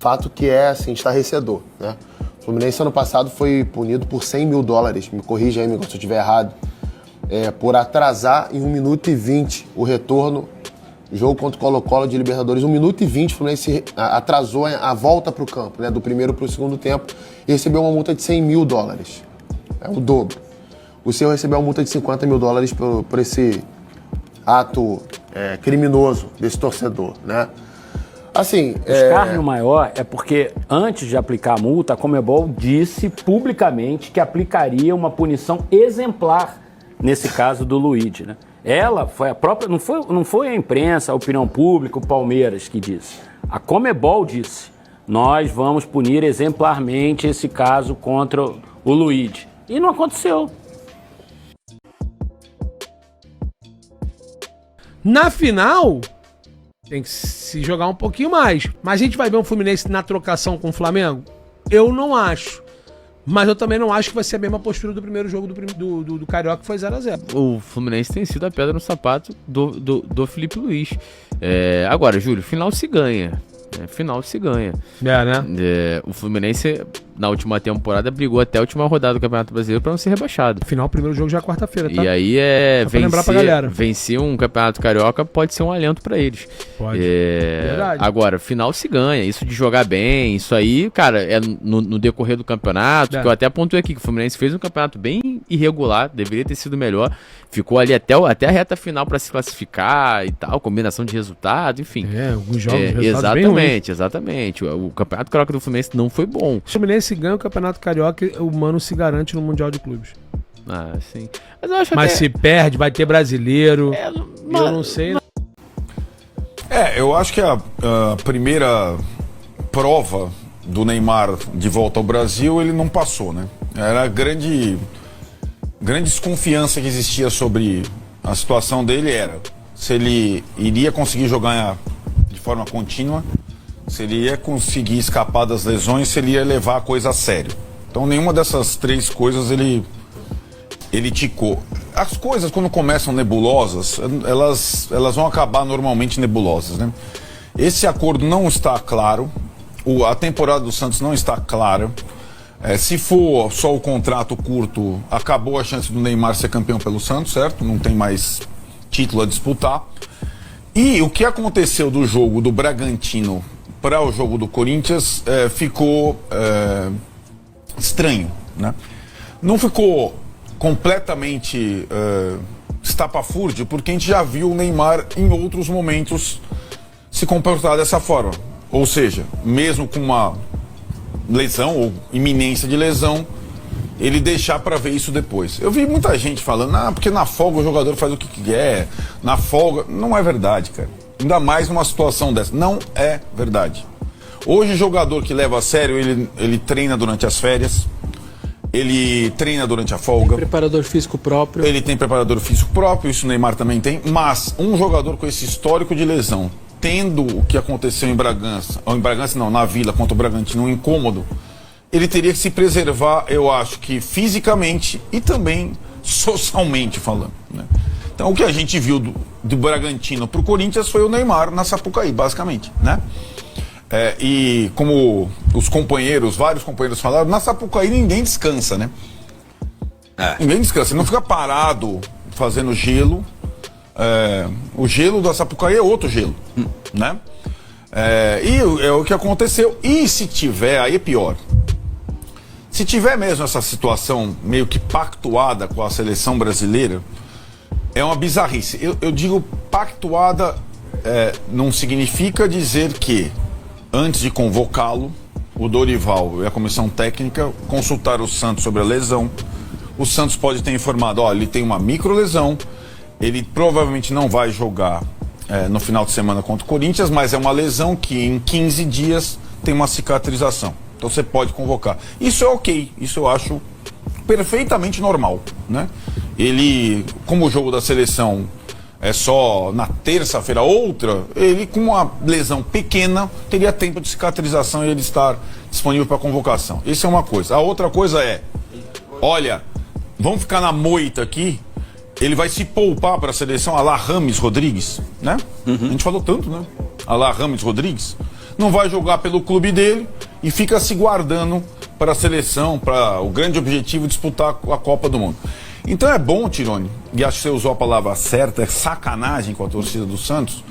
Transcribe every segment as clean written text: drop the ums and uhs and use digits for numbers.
fato que é, assim, estarrecedor, né? O Fluminense ano passado foi punido por $100 mil, me corrija aí, amigo, se eu estiver errado, por atrasar em 1 minuto e 20 o retorno, jogo contra o Colo-Colo de Libertadores, 1 minuto e 20, o Fluminense atrasou a volta para o campo, né, do primeiro para o segundo tempo, e recebeu uma multa de $100 mil, é o dobro. O Seu recebeu uma multa de $50 mil por esse ato criminoso desse torcedor, né? Assim, o escárnio maior é porque, antes de aplicar a multa, a Conmebol disse publicamente que aplicaria uma punição exemplar nesse caso do Luigi, né? Ela foi a própria, não foi a imprensa, a opinião pública, o Palmeiras que disse. A Conmebol disse: nós vamos punir exemplarmente esse caso contra o Luigi. E não aconteceu. Na final, tem que se jogar um pouquinho mais. Mas a gente vai ver um Fluminense na trocação com o Flamengo? Eu não acho. Mas eu também não acho que vai ser a mesma postura do primeiro jogo do Carioca, que foi 0-0. O Fluminense tem sido a pedra no sapato do Felipe Luiz. Agora, Júlio, final se ganha. Final se ganha. Né? O Fluminense, na última temporada, brigou até a última rodada do Campeonato Brasileiro para não ser rebaixado. Final, o primeiro jogo já é quarta-feira, tá? E aí vencer um Campeonato Carioca pode ser um alento para eles. Pode. Verdade. Agora, final se ganha. Isso de jogar bem, isso aí, cara, no decorrer do campeonato, que eu até apontei aqui, que o Fluminense fez um campeonato bem irregular, deveria ter sido melhor. Ficou ali até a reta final para se classificar e tal, combinação de resultado, enfim. Alguns jogos resultados bem ruins. Exatamente. O Campeonato Carioca do Fluminense não foi bom. Se o Fluminense ganha o Campeonato Carioca, o Mano se garante no Mundial de Clubes. Ah, sim. Mas se perde, vai ter brasileiro. Eu não sei. Eu acho que a primeira prova do Neymar de volta ao Brasil, ele não passou, né? Era a grande desconfiança que existia sobre a situação dele se ele iria conseguir jogar de forma contínua, se ele ia conseguir escapar das lesões, se ele ia levar a coisa a sério. Então nenhuma dessas três coisas ele ticou. As coisas, quando começam nebulosas, elas vão acabar normalmente nebulosas, né? Esse acordo não está claro, a temporada do Santos não está clara. Se for só o contrato curto, acabou a chance do Neymar ser campeão pelo Santos, certo? Não tem mais título a disputar. E o que aconteceu do jogo do Bragantino para o jogo do Corinthians ficou estranho, né? Não ficou completamente estapafúrdio, porque a gente já viu o Neymar em outros momentos se comportar dessa forma. Ou seja, mesmo com uma lesão ou iminência de lesão, ele deixar para ver isso depois. Eu vi muita gente falando, porque na folga o jogador faz o que quer, na folga. Não é verdade, cara. Ainda mais numa situação dessa. Não é verdade. Hoje o jogador que leva a sério, ele treina durante as férias, ele treina durante a folga. Preparador físico próprio. Ele tem preparador físico próprio, isso o Neymar também tem, mas um jogador com esse histórico de lesão, tendo o que aconteceu em Bragança, ou em Bragança não, na Vila contra o Bragantino, um incômodo, ele teria que se preservar, eu acho que fisicamente e também socialmente falando, né? Então o que a gente viu do Bragantino pro Corinthians foi o Neymar na Sapucaí, basicamente, né? E como vários companheiros falaram, na Sapucaí ninguém descansa, né? Ninguém descansa, você não fica parado fazendo gelo. O gelo da Sapucaí é outro gelo, né? E é o que aconteceu. E se tiver, aí é pior. Se tiver mesmo essa situação meio que pactuada com a seleção brasileira, é uma bizarrice. Eu digo pactuada, não significa dizer que antes de convocá-lo, o Dorival e a comissão técnica consultaram o Santos sobre a lesão. O Santos pode ter informado, ele tem uma microlesão, ele provavelmente não vai jogar no final de semana contra o Corinthians, mas é uma lesão que em 15 dias tem uma cicatrização. Então você pode convocar. Isso é ok, isso eu acho perfeitamente normal, né? Ele, como o jogo da seleção é só na terça-feira, ele com uma lesão pequena teria tempo de cicatrização e ele estar disponível para convocação. Isso é uma coisa. A outra coisa vamos ficar na moita aqui, ele vai se poupar para a seleção a la Rames Rodrigues, né? A gente falou tanto, né? A la Rames Rodrigues. não vai jogar pelo clube dele e fica se guardando para a seleção, para o grande objetivo de disputar a Copa do Mundo. Então é bom, Tironi, e acho que você usou a palavra certa, é sacanagem com a torcida do Santos,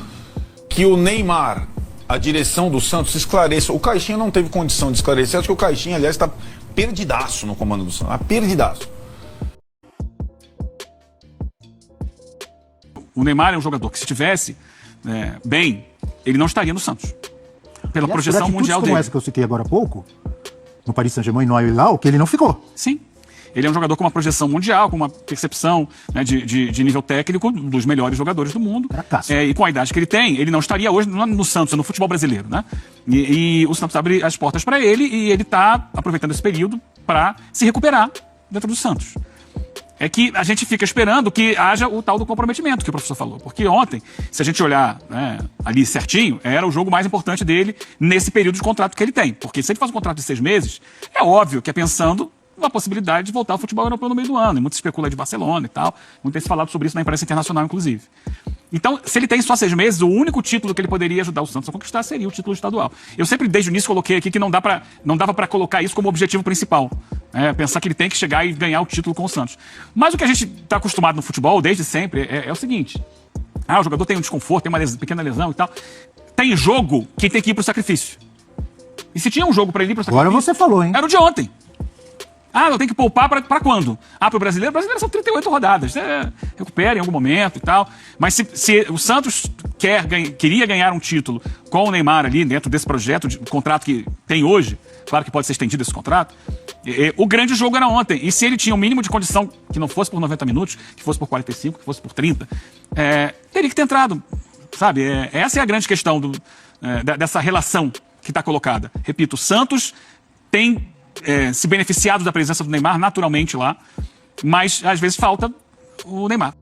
que o Neymar, a direção do Santos, esclareça. O Caixinha não teve condição de esclarecer, acho que o Caixinha, aliás, está perdidaço no comando do Santos, perdidaço. O Neymar é um jogador que, se estivesse bem, ele não estaria no Santos. Pela projeção mundial como dele. essa que eu citei agora há pouco, no Paris Saint-Germain e no Al-Hilal, que ele não ficou. Sim. Ele é um jogador com uma projeção mundial, com uma percepção, né, de nível técnico dos melhores jogadores do mundo. E com a idade que ele tem, ele não estaria hoje no Santos, no futebol brasileiro, né? E o Santos abre as portas para ele e ele está aproveitando esse período para se recuperar dentro do Santos. É que a gente fica esperando que haja o tal do comprometimento que o professor falou. Porque ontem, se a gente olhar, né, ali certinho, era o jogo mais importante dele nesse período de contrato que ele tem. Porque se ele faz um contrato de 6 meses, é óbvio que é pensando na possibilidade de voltar ao futebol europeu no meio do ano. E muito se especula de Barcelona e tal. Muito tem se falado sobre isso na imprensa internacional, inclusive. Então, se ele tem só 6 meses, o único título que ele poderia ajudar o Santos a conquistar seria o título estadual. Eu sempre, desde o início, coloquei aqui que não dava para colocar isso como objetivo principal. Pensar que ele tem que chegar e ganhar o título com o Santos. Mas o que a gente está acostumado no futebol, desde sempre, é o seguinte. O jogador tem um desconforto, tem uma pequena lesão e tal. Tem jogo que tem que ir pro sacrifício. E se tinha um jogo para ele ir pro sacrifício... Agora você falou, hein? Era o de ontem. Eu tenho que poupar para quando? Pro brasileiro? O brasileiro são 38 rodadas. Recupera em algum momento e tal. Mas se o Santos queria ganhar um título com o Neymar ali, dentro desse projeto, de contrato que tem hoje, claro que pode ser estendido esse contrato, o grande jogo era ontem. E se ele tinha o mínimo de condição, que não fosse por 90 minutos, que fosse por 45, que fosse por 30, teria que ter entrado. Sabe? Essa é a grande questão dessa relação que está colocada. Repito, o Santos tem... se beneficiado da presença do Neymar naturalmente lá, mas às vezes falta o Neymar.